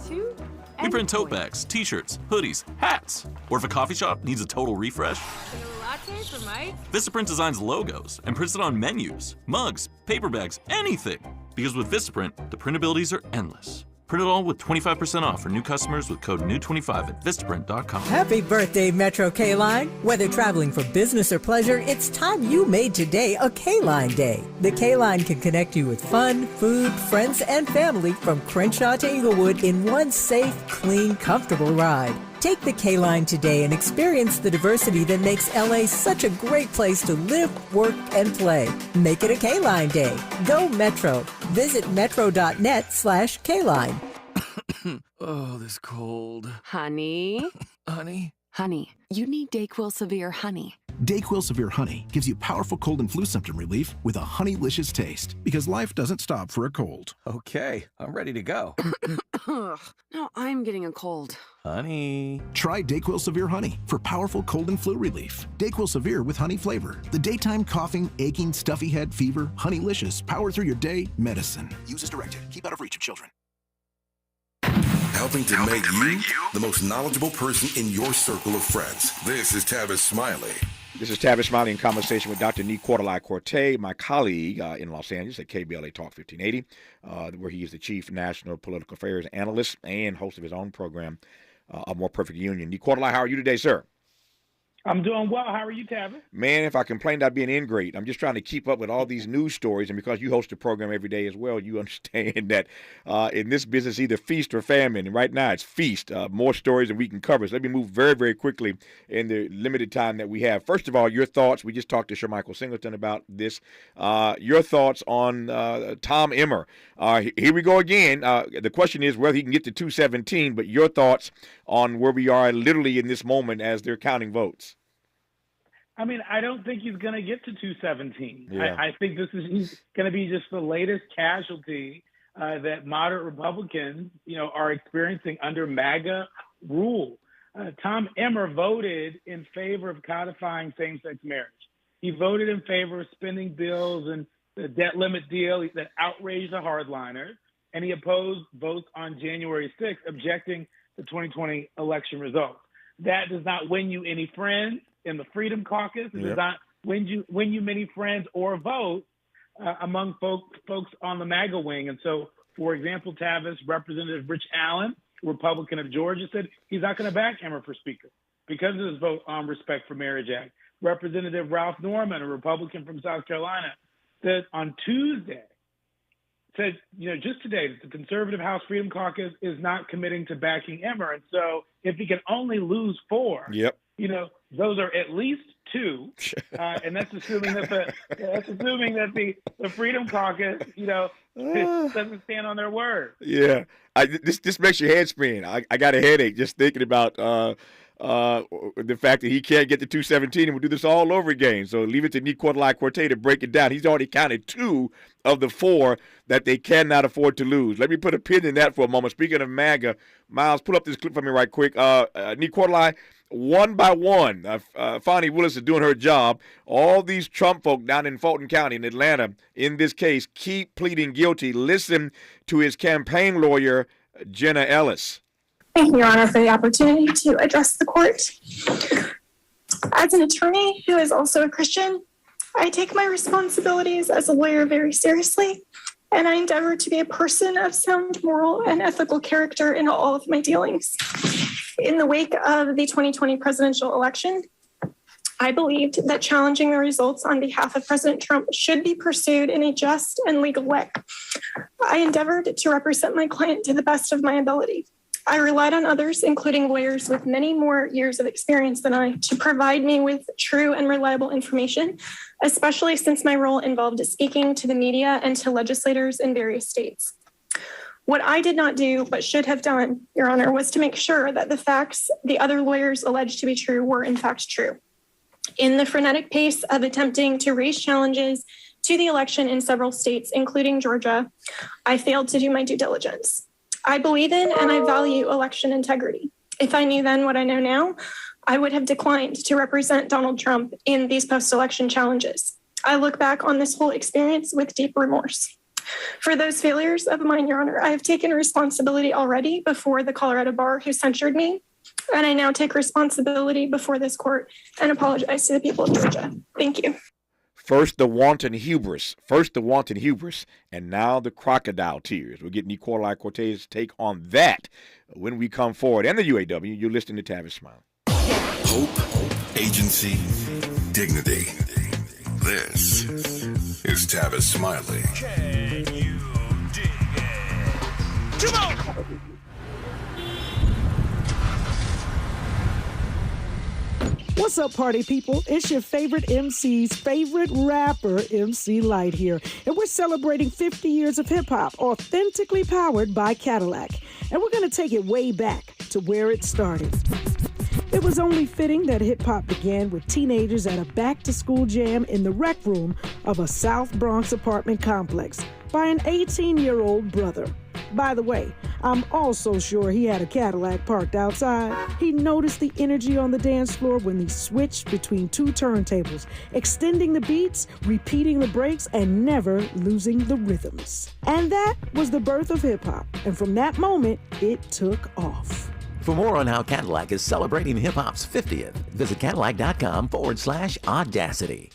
2, we print tote bags, t-shirts, hoodies, hats. Or if a coffee shop needs a total refresh, latte for Mike? Vistaprint designs logos and prints it on menus, mugs, paper bags, anything. Because with Vistaprint, the printabilities are endless. Print it all with 25% off for new customers with code NEW25 at Vistaprint.com. Happy birthday, Metro K-Line. Whether traveling for business or pleasure, it's time you made today a K-Line day. The K-Line can connect you with fun, food, friends, and family from Crenshaw to Inglewood in one safe, clean, comfortable ride. Take the K-Line today and experience the diversity that makes LA such a great place to live, work, and play. Make it a K-Line day. Go Metro. Visit metro.net/K-Line. Oh, this cold. Honey? Honey? Honey, you need DayQuil Severe Honey. DayQuil Severe Honey gives you powerful cold and flu symptom relief with a honeylicious taste, because life doesn't stop for a cold. Okay, I'm ready to go. Now I'm getting a cold. Honey. Try DayQuil Severe Honey for powerful cold and flu relief. DayQuil Severe with honey flavor. The daytime coughing, aching, stuffy head, fever, honeylicious, power through your day medicine. Use as directed. Keep out of reach of children. Helping to make you the most knowledgeable person in your circle of friends. This is Tavis Smiley. This is Tavis Smiley in conversation with Dr. Nee Quarterly-Corte, my colleague in Los Angeles at KBLA Talk 1580, where he is the chief national political affairs analyst and host of his own program, A More Perfect Union. Nee Quarterly, how are you today, sir? I'm doing well. How are you, Tavis? Man, if I complained, I'd be an ingrate. I'm just trying to keep up with all these news stories. And because you host the program every day as well, you understand that in this business, either feast or famine. And right now, it's feast. More stories than we can cover. So let me move very, very quickly in the limited time that we have. First of all, your thoughts. We just talked to Shermichael Singleton about this. Your thoughts on Tom Emmer. Here we go again. The question is whether he can get to 217, but your thoughts on where we are literally in this moment as they're counting votes. I mean, I don't think he's going to get to 217. Yeah. I think he's going to be just the latest casualty that moderate Republicans, are experiencing under MAGA rule. Tom Emmer voted in favor of codifying same-sex marriage. He voted in favor of spending bills and the debt limit deal that outraged the hardliners, and he opposed votes on January 6th, objecting to 2020 election results. That does not win you any friends in the Freedom Caucus. It does not win you many friends or votes among folks on the MAGA wing. And so, for example, Tavis, Representative Rich Allen, Republican of Georgia, said he's not going to back Emmer for Speaker because of his vote on Respect for Marriage Act. Representative Ralph Norman, a Republican from South Carolina, said on Tuesday, just today, that the Conservative House Freedom Caucus is not committing to backing Emmer. And so if he can only lose 4, those are at least 2. And that's assuming that the Freedom Caucus, doesn't stand on their word. Yeah. This makes your head spin. I got a headache just thinking about the fact that he can't get to 217 and we'll do this all over again. So leave it to Nicolai Corte to break it down. He's already counted 2 of the 4 that they cannot afford to lose. Let me put a pin in that for a moment. Speaking of MAGA, Miles, pull up this clip for me right quick. Nicolai, one by one, Fani Willis is doing her job. All these Trump folk down in Fulton County in Atlanta, in this case, keep pleading guilty. Listen to his campaign lawyer, Jenna Ellis. Thank you, Your Honor, for the opportunity to address the court. As an attorney who is also a Christian, I take my responsibilities as a lawyer very seriously, and I endeavor to be a person of sound moral and ethical character in all of my dealings. In the wake of the 2020 presidential election, I believed that challenging the results on behalf of President Trump should be pursued in a just and legal way. I endeavored to represent my client to the best of my ability. I relied on others, including lawyers with many more years of experience than I, to provide me with true and reliable information, especially since my role involved speaking to the media and to legislators in various states. What I did not do, but should have done, Your Honor, was to make sure that the facts the other lawyers alleged to be true were in fact true. In the frenetic pace of attempting to raise challenges to the election in several states, including Georgia, I failed to do my due diligence. I believe in and I value election integrity. If I knew then what I know now, I would have declined to represent Donald Trump in these post-election challenges. I look back on this whole experience with deep remorse. For those failures of mine, Your Honor, I have taken responsibility already before the Colorado bar who censured me, and I now take responsibility before this court and apologize to the people of Georgia. Thank you. First the wanton hubris, and now the crocodile tears. We'll get Nicolai Corte's take on that when we come forward. And the UAW, you're listening to Tavis Smiley. Hope, agency, dignity. This is Tavis Smiley. Can you dig it? Come on! What's up, party people? It's your favorite MC's favorite rapper, MC Lyte here. And we're celebrating 50 years of hip-hop, authentically powered by Cadillac. And we're going to take it way back to where it started. It was only fitting that hip-hop began with teenagers at a back-to-school jam in the rec room of a South Bronx apartment complex by an 18-year-old brother. By the way, I'm also sure he had a Cadillac parked outside. He noticed the energy on the dance floor when they switched between 2 turntables, extending the beats, repeating the breaks, and never losing the rhythms. And that was the birth of hip-hop. And from that moment, it took off. For more on how Cadillac is celebrating hip-hop's 50th, visit Cadillac.com/audacity.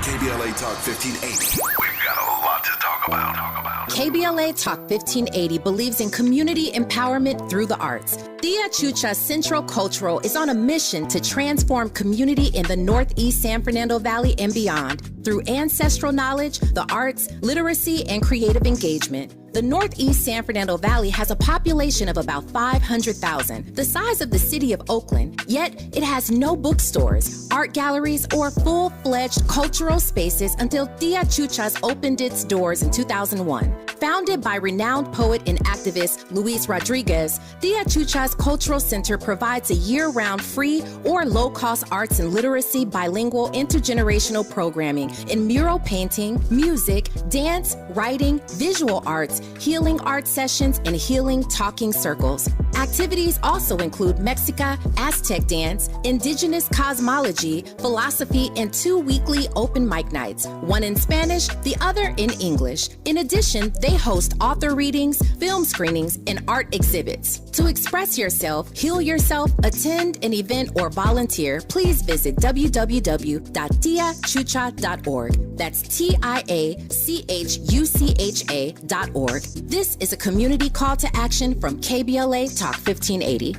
KBLA Talk 1580. We've got a lot to talk about. KBLA Talk 1580 believes in community empowerment through the arts. Tia Chucha Central Cultural is on a mission to transform community in the Northeast San Fernando Valley and beyond through ancestral knowledge, the arts, literacy, and creative engagement. The Northeast San Fernando Valley has a population of about 500,000, the size of the city of Oakland, yet it has no bookstores, art galleries, or full-fledged cultural spaces until Tia Chuchas opened its doors in 2001. Founded by renowned poet and activist Luis Rodriguez, Tia Chuchas Cultural Center provides a year-round free or low-cost arts and literacy bilingual intergenerational programming in mural painting, music, dance, writing, visual arts, healing art sessions, and healing talking circles. Activities also include Mexica, Aztec dance, indigenous cosmology, philosophy, and 2 weekly open mic nights, one in Spanish, the other in English. In addition, they host author readings, film screenings, and art exhibits. To express yourself, heal yourself, attend an event, or volunteer, please visit www.tiachucha.org. That's TIACHUCHA.org. This is a community call to action from KBLA Talk 1580.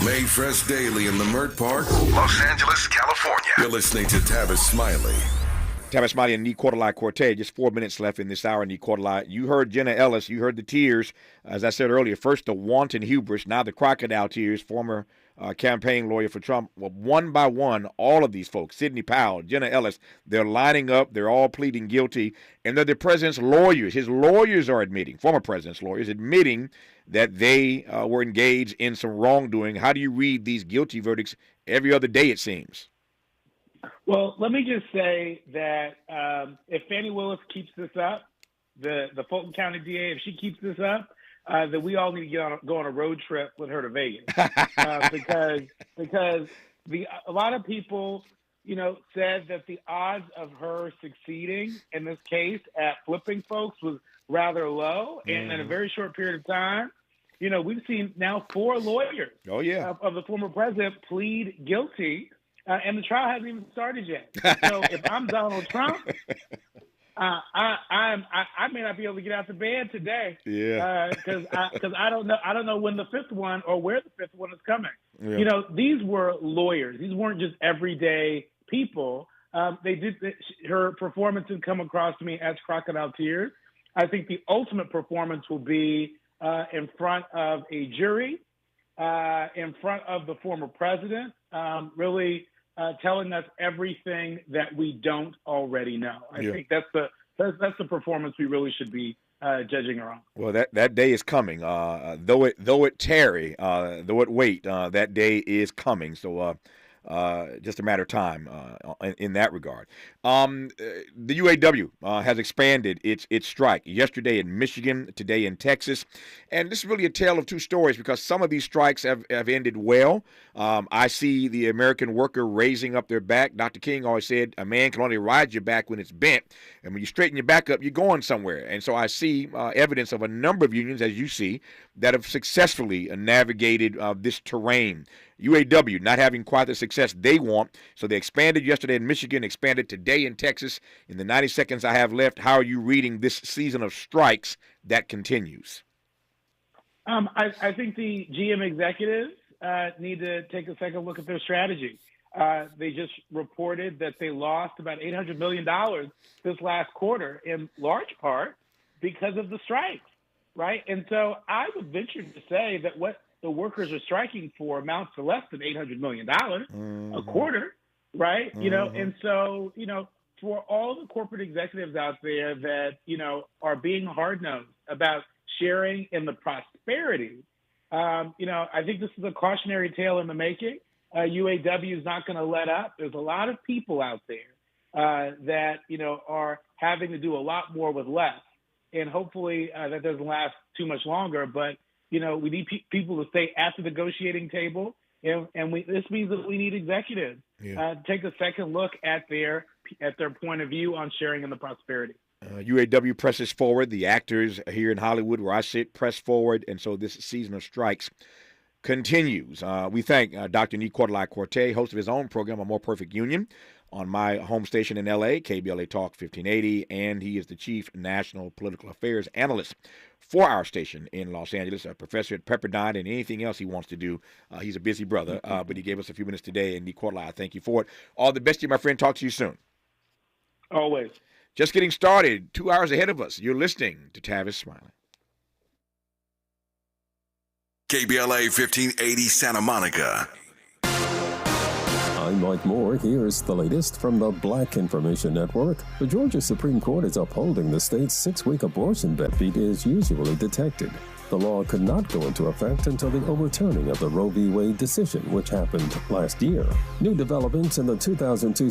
Made fresh daily in the Mert Park, Los Angeles, California. You're listening to Tavis Smiley. Tavis Smiley and Nee Cordelai-Cortez. Just 4 minutes left in this hour, Nee Cordelai. You heard Jenna Ellis. You heard the tears. As I said earlier, first the wanton hubris, now the crocodile tears, former campaign lawyer for Trump. Well, one by one, all of these folks, Sidney Powell, Jenna Ellis, they're lining up. They're all pleading guilty. And they're the president's lawyers. His lawyers are admitting, former president's lawyers, admitting that they were engaged in some wrongdoing. How do you read these guilty verdicts every other day, it seems? Well, let me just say that if Fannie Willis keeps this up, the Fulton County DA, if she keeps this up, that we all need to go on a road trip with her to Vegas, because a lot of people, said that the odds of her succeeding in this case at flipping folks was rather low, and in a very short period of time, we've seen now 4 lawyers of the former president plead guilty, and the trial hasn't even started yet. So if I'm Donald Trump, I may not be able to get out of bed today. Because I don't know when the 5th one or where the 5th one is coming. Yeah. These were lawyers. These weren't just everyday people. Her performance had come across to me as crocodile tears. I think the ultimate performance will be in front of a jury, in front of the former president, really telling us everything that we don't already know. I think that's the performance we really should be judging her on. Well, that day is coming. Though it tarry, though it wait, that day is coming. So just a matter of time in that regard. The UAW has expanded its strike yesterday in Michigan, today in Texas. And this is really a tale of 2 stories because some of these strikes have ended well. I see the American worker raising up their back. Dr. King always said a man can only ride your back when it's bent. And when you straighten your back up, you're going somewhere. And so I see evidence of a number of unions, as you see, that have successfully navigated this terrain. UAW not having quite the success they want, so they expanded yesterday in Michigan, expanded today in Texas. In the 90 seconds I have left, how are you reading this season of strikes that continues? I think the GM executives need to take a second look at their strategy. They just reported that they lost about $800 million this last quarter, in large part because of the strikes, right? And so I would venture to say that what the workers are striking for amounts to less than $800 million a quarter, right? And so, for all the corporate executives out there that, are being hard-nosed about sharing in the prosperity, I think this is a cautionary tale in the making. UAW is not going to let up. There's a lot of people out there that, are having to do a lot more with less. And hopefully that doesn't last too much longer, but we need people to stay at the negotiating table, and this means that we need executives to take a second look at their point of view on sharing in the prosperity. UAW presses forward. The actors here in Hollywood, where I sit, press forward, and so this season of strikes continues. We thank Dr. Nee Cordelai-Cortez, host of his own program, A More Perfect Union, on my home station in L.A., KBLA Talk 1580, and he is the Chief National Political Affairs Analyst for our station in Los Angeles, a professor at Pepperdine, and anything else he wants to do. He's a busy brother, but he gave us a few minutes today, and Nicola, I thank you for it. All the best to you, my friend. Talk to you soon. Always. Just getting started, 2 hours ahead of us. You're listening to Tavis Smiley. KBLA 1580 Santa Monica. I'm Mike Moore. Here's the latest from the Black Information Network. The Georgia Supreme Court is upholding the state's 6-week abortion benefit is usually detected. The law could not go into effect until the overturning of the Roe v. Wade decision, which happened last year. New developments in the 2002